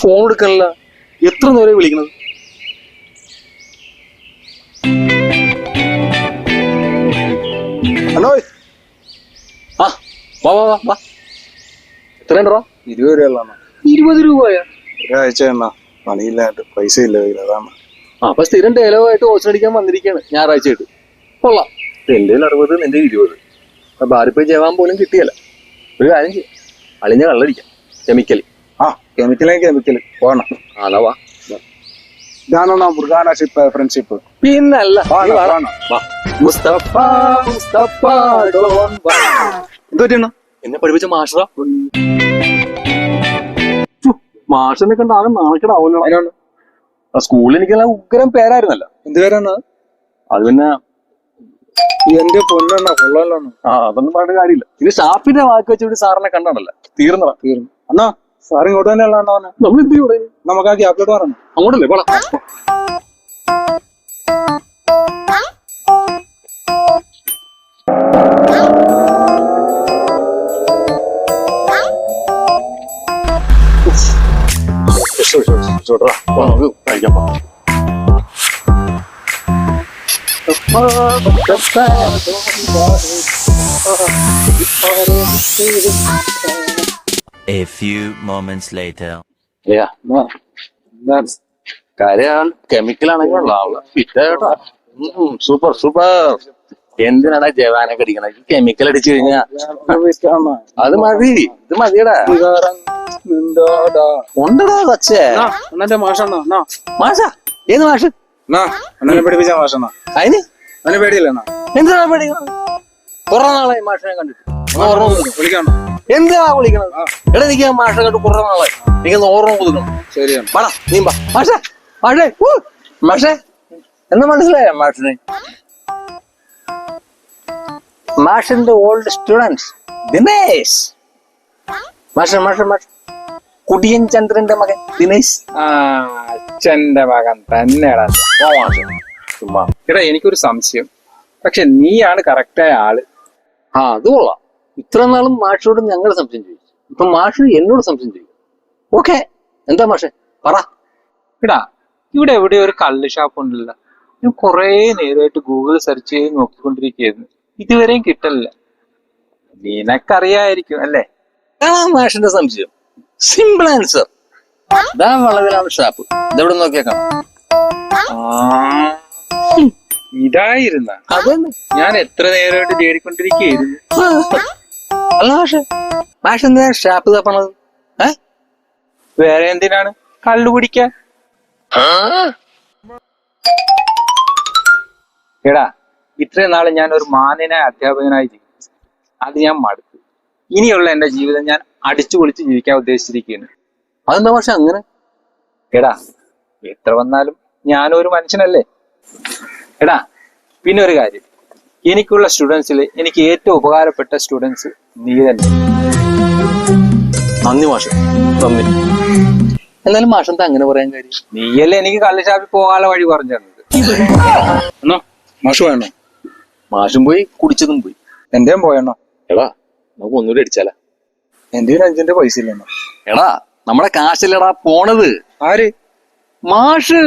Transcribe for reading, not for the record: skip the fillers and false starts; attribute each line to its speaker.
Speaker 1: Phone എടുക്കണില്ല, എത്ര നേരം വിളിക്കണത്? ഹലോ, ആ വാ വാ വാ വാ. എത്ര ഉണ്ടോ?
Speaker 2: 20 രൂപ.
Speaker 1: 20 രൂപയാ?
Speaker 2: ഒരാഴ്ച എണ്ണ പണിയില്ലാണ്ട് പൈസ ഇല്ല കയ്യിൽ, അതാണ്.
Speaker 1: അപ്പൊ സ്ഥിരം ഡയലോഗായിട്ട് ഓപ്ഷൻ അടിക്കാൻ വന്നിരിക്കുകയാണ് ഞായറാഴ്ച ആയിട്ട്. കൊള്ളാം. എന്റെ 60, നിന്റെ 20. അപ്പൊ ബാരിപ്പോയി ചെയ്യാൻ പോലും കിട്ടിയല്ല. ഒരു കാര്യം ചെയ്യും, അളിഞ്ഞ കള്ളടിക്കാം. കെമിക്കൽ
Speaker 2: പോണം.
Speaker 1: അതാ വാ.
Speaker 2: ഇതാണോ മൃഗാനാഷിപ്പ് ഫ്രണ്ട്ഷിപ്പ്?
Speaker 1: പിന്നല്ല.
Speaker 2: എന്തുപറ്റണോ?
Speaker 1: എന്നെ പഠിപ്പിച്ച മാഷ. മാഷിനെ കണ്ട ആകെ നാണക്കേടാവല്ലോ. സ്കൂളിൽ എനിക്കെല്ലാം ഉഗ്രം പേരായിരുന്നല്ലോ.
Speaker 2: എന്ത് പേരാണ്
Speaker 1: അത്? പിന്നെ
Speaker 2: എന്റെ പൊന്നെണ്ണ കൊള്ളാലോ.
Speaker 1: അതൊന്നും പറഞ്ഞ കാര്യമില്ല. ഇത് ഷാപ്പിന്റെ വാക്ക് വെച്ചിട്ട് സാറിനെ കണ്ടാണല്ലോ. തീർന്നു.
Speaker 2: അണ്ണാ സാർ ഇങ്ങോട്ട് തന്നെയല്ല അണ്ണാ.
Speaker 1: നമ്മൾ എന്ത് ചെയ്യൂടെ?
Speaker 2: നമുക്ക് ആ ഗ്യാപ്പിലോട്ട് പറഞ്ഞു.
Speaker 1: അങ്ങോട്ടല്ലേ പോണം. കഴിക്കാൻ പോ.
Speaker 3: A few moments later.
Speaker 1: കാര്യം കെമിക്കലാണെങ്കിൽ ഫിറ്റാ. Super super. എന്തിനാടാ ജവാനൊക്കെ അടിക്കണത്? കെമിക്കൽ അടിച്ചു കഴിഞ്ഞാ അത് മതി. ഇത് മതിയടാ. ഉണ്ടടാ കൊച്ചേ.
Speaker 2: അണ്ണന്റെ മാഷണ്ണ.
Speaker 1: മാഷ? ഏത് മാഷ്?
Speaker 2: അണ്ണനെ പഠിപ്പിച്ച മാഷണ്ണ.
Speaker 1: അതിന്
Speaker 2: അണ്ണനെ പേടിയില്ലണ്ണ.
Speaker 1: എന്തിനാ പേടിക്കണം? കുറെ നാളായി മാഷിനെ കണ്ടിട്ട്.
Speaker 2: വിളിക്കാണോ?
Speaker 1: എന്തിനാ വിളിക്കണത്? എടാ എനിക്ക് ആ മാഷിനെ കണ്ടിട്ട് കുറെ നാളായി. എനിക്കൊന്ന് ഓർമ്മ കൊടുക്കണം.
Speaker 2: ശരിയാണ്.
Speaker 1: വാടാ നീ വാ. മാഷേ മാഷേ മാഷേ എന്ന് മനസ്സിലായ മാഷിനെ? മാഷിന്റെ ഓൾഡ് സ്റ്റുഡൻസ് ദിനേശ്. മാഷ മാഷ മാഷ കുടിയൻ ചന്ദ്രന്റെ മകൻ ദിനേശ്.
Speaker 2: അച്ഛന്റെ മകൻ തന്നെയാടാ. എടാ എനിക്കൊരു സംശയം, പക്ഷെ നീയാണ് കറക്റ്റായ ആള്.
Speaker 1: അത് കൊള്ളാം. ഇത്ര നാളും മാഷോട് ഞങ്ങൾ സംശയം ചോദിച്ചു, ഇപ്പൊ മാഷ് എന്നോട് സംശയം ചോദിക്കും. ഓക്കെ, എന്താ മാഷെ പറ.
Speaker 4: എടാ ഇവിടെ എവിടെ ഒരു കള്ള് ഷാപ്പ് ഉണ്ടല്ലോ. ഞാൻ കൊറേ നേരമായിട്ട് ഗൂഗിൾ സെർച്ച് ചെയ്ത് നോക്കിക്കൊണ്ടിരിക്കുകയായിരുന്നു, ഇതുവരെയും കിട്ടല്ല. നിനക്കറിയായിരിക്കും അല്ലേ?
Speaker 1: മാഷിന്റെ സംശയം സിമ്പിൾ ആൻസർ. ഇതാ വളവിലാണ് ഷാപ്പ്. ഇതെവിടെ നോക്കിയേക്കാം.
Speaker 4: ഇതായിരുന്ന
Speaker 1: അതെന്നെ.
Speaker 4: ഞാൻ എത്ര നേരമായിട്ട് തേടിക്കൊണ്ടിരിക്കുകയായിരുന്നു.
Speaker 1: അല്ല മാഷെ, മാഷ് എന്തിനാ ഷാപ്പ് തപ്പണത്?
Speaker 4: വേറെ എന്തിനാണ്? കള്ളു കുടിക്കാൻ. എടാ ഇത്രയും നാളെ ഞാൻ ഒരു മാന്യനായ അധ്യാപകനായി ജീവിച്ചു. അത് ഞാൻ മടുത്തു. ഇനിയുള്ള എന്റെ ജീവിതം ഞാൻ അടിച്ചു പൊളിച്ച് ജീവിക്കാൻ ഉദ്ദേശിച്ചിരിക്കുകയാണ്.
Speaker 1: അതെന്താ മാഷെ അങ്ങനെ?
Speaker 4: എടാ എത്ര വന്നാലും ഞാനൊരു മനുഷ്യനല്ലേ. എടാ പിന്നെ ഒരു കാര്യം, എനിക്കുള്ള സ്റ്റുഡൻസിൽ എനിക്ക് ഏറ്റവും ഉപകാരപ്പെട്ട സ്റ്റുഡൻസ് നീ തന്നെ.
Speaker 1: നന്ദി മാഷെ, നന്ദി. എന്നാലും മാഷെന്താ അങ്ങനെ പറയാൻ കാര്യം?
Speaker 4: നീയല്ലേ എനിക്ക് കള്ളുഷാപ്പിൽ പോകാനുള്ള വഴി പറഞ്ഞു തന്നത്.
Speaker 2: എന്നോ മാഷു വേണോ?
Speaker 1: മാഷും പോയി, കുടിച്ചതും പോയി.
Speaker 2: എന്റെയും പോയെണ്ണോ?
Speaker 1: എടാ നമുക്ക് ഒന്നുകൂടി അടിച്ചാലാ?
Speaker 2: എന്റെ 5 പൈസ ഇല്ലെന്നോ?
Speaker 1: എടാ നമ്മുടെ കാശല്ലടാ പോണത്.
Speaker 2: ആര്?
Speaker 1: മാഷ്.